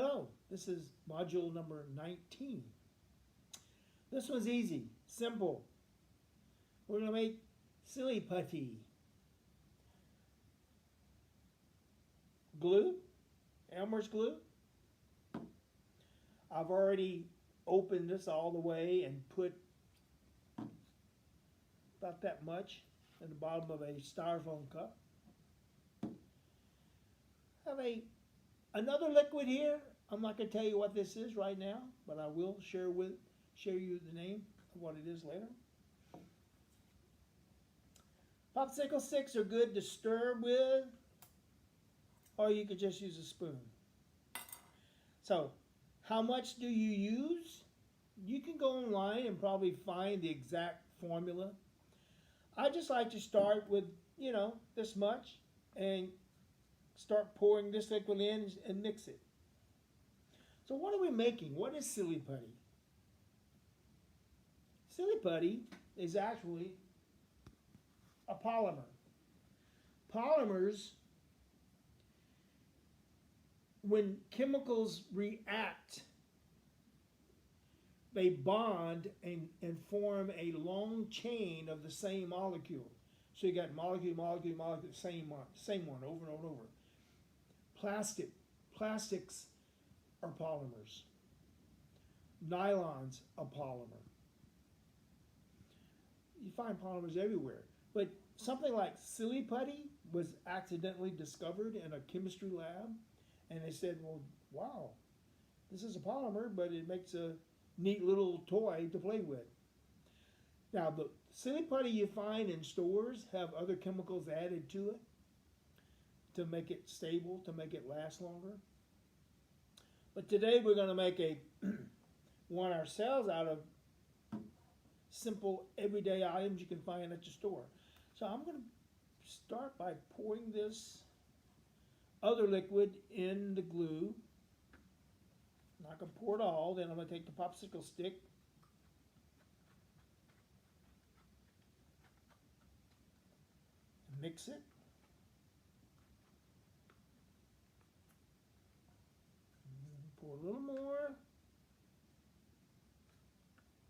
Hello, this is module number 19. This one's easy, simple. We're going to make silly putty. Glue, Elmer's glue. I've already opened this all the way and put about that much in the bottom of a styrofoam cup. Have another liquid here. I'm not going to tell you what this is right now, but I will share you the name of what it is later. Popsicle sticks are good to stir with, or you could just use a spoon. So, how much do you use? You can go online and probably find the exact formula. I just like to start with, this much and start pouring this liquid in and mix it. So what are we making? What is silly putty? Silly putty is actually a polymer. Polymers, when chemicals react, they bond and form a long chain of the same molecule. So you got molecule, same one over and over. Plastics are polymers. Nylon's a polymer. You find polymers everywhere. But something like silly putty was accidentally discovered in a chemistry lab. And they said, well, wow, this is a polymer, but it makes a neat little toy to play with. Now, the silly putty you find in stores have other chemicals added to it to make it stable, to make it last longer. But today we're going to make one ourselves out of simple everyday items you can find at your store. So I'm going to start by pouring this other liquid in the glue. I'm not going to pour it all. Then I'm going to take the popsicle stick and mix it. Pour a little more.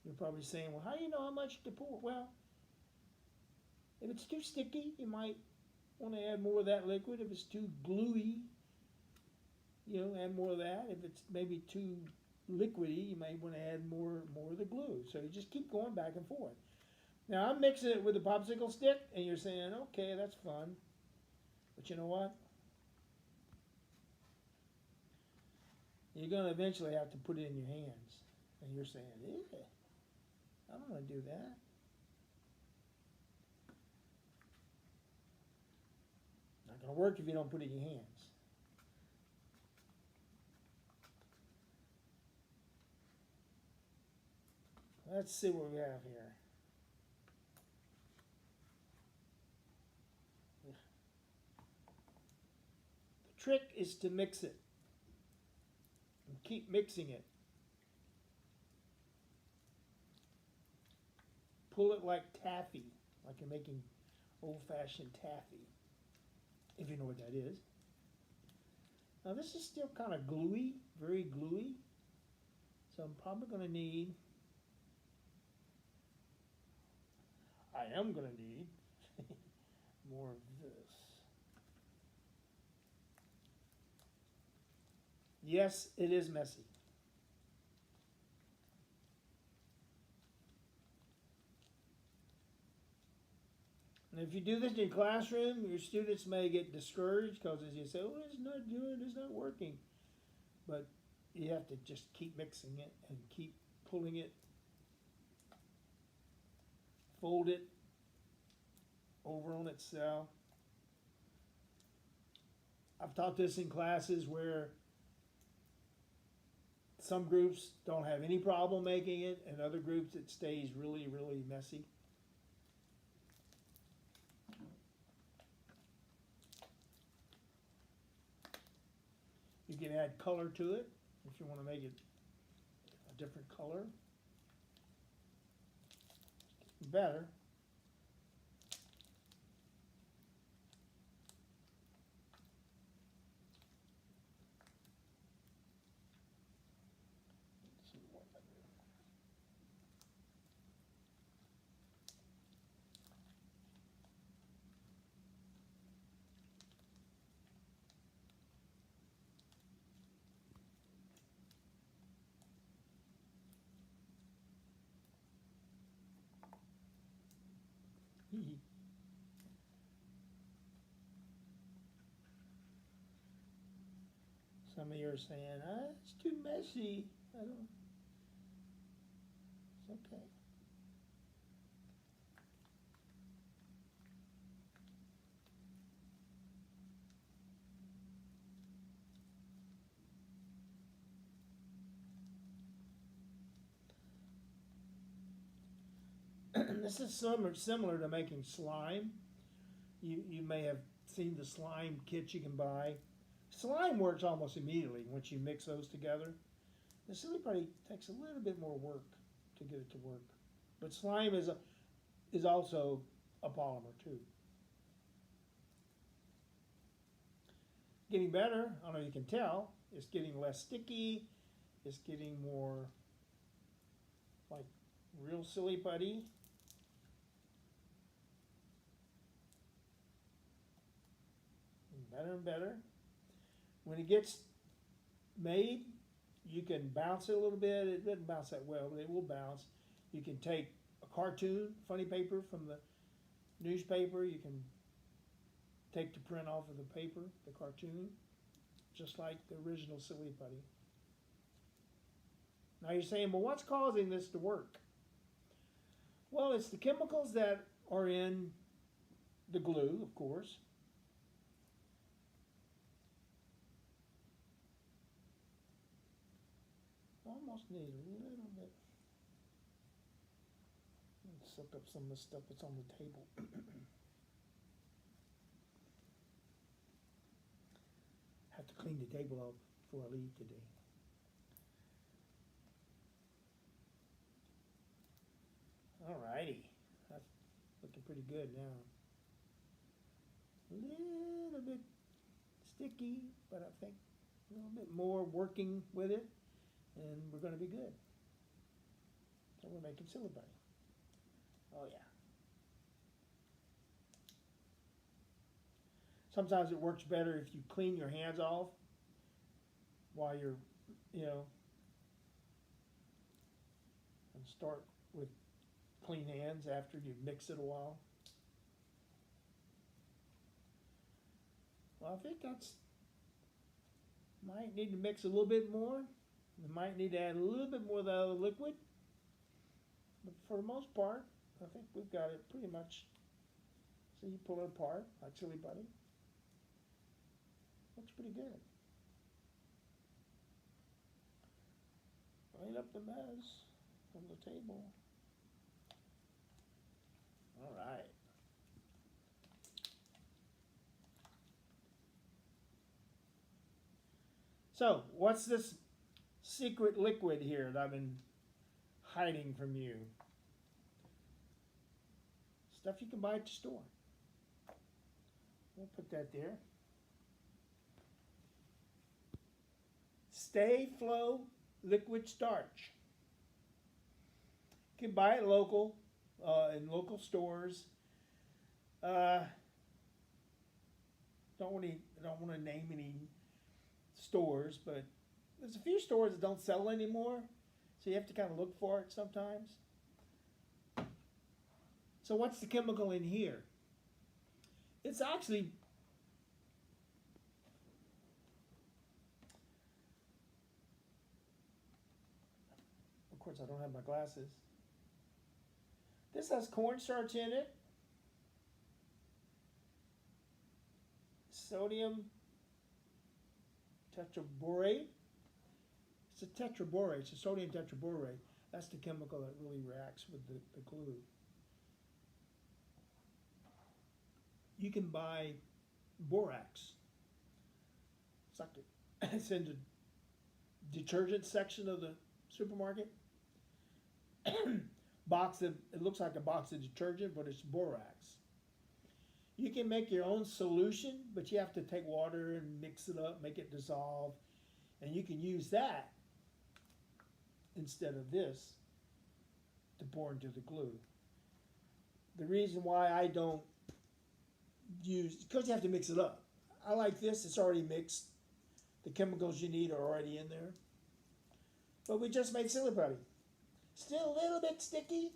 You're probably saying, well, how do you know how much to pour? Well, if it's too sticky, you might want to add more of that liquid. If it's too gluey, add more of that. If it's maybe too liquidy, you might want to add more of the glue. So you just keep going back and forth. Now I'm mixing it with a popsicle stick, and you're saying, okay, that's fun. But you know what? You're going to eventually have to put it in your hands. And you're saying, yeah, I don't want to do that. Not going to work if you don't put it in your hands. Let's see what we have here. The trick is to mix it. And keep mixing it. Pull it like taffy, like you're making old-fashioned taffy, if you know what that is. Now this is still kind of gluey, very gluey, so I'm probably going to need, more of this. Yes, it is messy. And if you do this in your classroom, your students may get discouraged because as you say, oh, it's not working. But you have to just keep mixing it and keep pulling it, fold it over on itself. I've taught this in classes where some groups don't have any problem making it, and other groups it stays really, really messy. You can add color to it if you want to make it a different color. Better. Some of you are saying, it's too messy. I don't, it's okay. This is similar to making slime. You may have seen the slime kits you can buy. Slime works almost immediately once you mix those together. The silly putty takes a little bit more work to get it to work. But slime is also a polymer too. Getting better, I don't know if you can tell, it's getting less sticky, it's getting more like real silly putty. Better and better. When it gets made, you can bounce it a little bit. It doesn't bounce that well, but it will bounce. You can take a cartoon, funny paper from the newspaper. You can take the print off of the paper, the cartoon, just like the original silly putty. Now you're saying, well, what's causing this to work? Well, it's the chemicals that are in the glue, of course. Almost need a little bit. Suck up some of the stuff that's on the table. Have to clean the table up before I leave today. Alrighty, that's looking pretty good now. A little bit sticky, but I think a little bit more working with it, and we're going to be good. So we're making silly putty. Oh yeah. Sometimes it works better if you clean your hands off while you're, and start with clean hands after you mix it a while. Well, I think that's, might need to mix a little bit more. We might need to add a little bit more of the other liquid. But for the most part, I think we've got it pretty much. So you pull it apart like silly putty. Looks pretty good. Clean up the mess from the table. All right. So, what's this secret liquid here that I've been hiding from you? Stuff you can buy at the store. We'll put that there. Stay Flow liquid starch. You can buy it local, in local stores. Don't want to name any stores, but there's a few stores that don't sell anymore, so you have to kind of look for it sometimes. So what's the chemical in here? It's actually of course I don't have my glasses. This has cornstarch in it, sodium tetraborate. It's a tetraborate, it's a sodium tetraborate. That's the chemical that really reacts with the glue. You can buy borax. It's like it's in the detergent section of the supermarket. It looks like a box of detergent, but it's borax. You can make your own solution, but you have to take water and mix it up, make it dissolve, and you can use that instead of this to pour into the glue. The reason why I don't use, because you have to mix it up. I like this, it's already mixed. The chemicals you need are already in there. But we just made silly putty. Still a little bit sticky,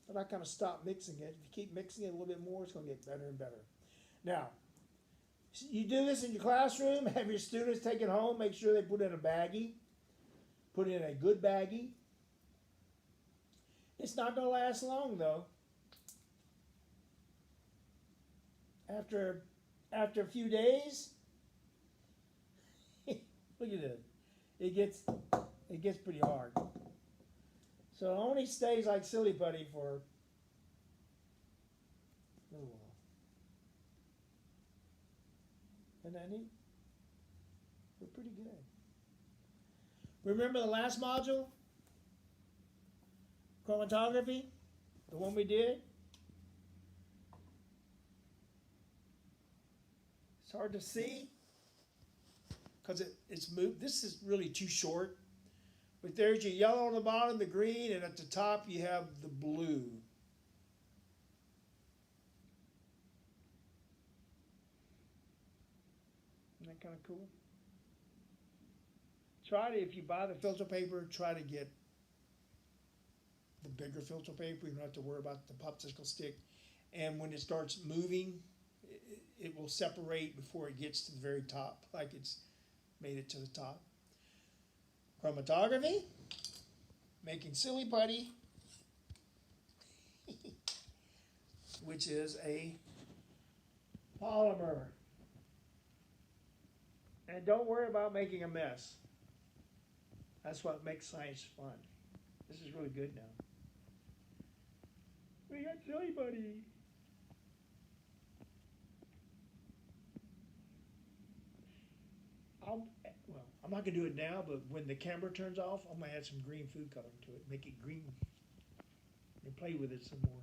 but I kind of stopped mixing it. If you keep mixing it a little bit more, it's going to get better and better. Now, you do this in your classroom, have your students take it home, make sure they put it in a baggie, put it in a good baggie. It's not going to last long though. After a few days, look at it. It gets pretty hard. So it only stays like silly putty for a little while. Isn't that neat? We're pretty good. Remember the last module? Chromatography? The one we did? It's hard to see because it's moved. This is really too short. But there's your yellow on the bottom, the green, and at the top you have the blue. Isn't that kind of cool? Try to, if you buy the filter paper, try to get the bigger filter paper. You don't have to worry about the popsicle stick. And when it starts moving, it will separate before it gets to the very top, like it's made it to the top. Chromatography, making silly putty, which is a polymer. And don't worry about making a mess. That's what makes science fun. This is really good now. We got silly putty. I'm not going to do it now, but when the camera turns off, I'm going to add some green food coloring to it, make it green, and play with it some more.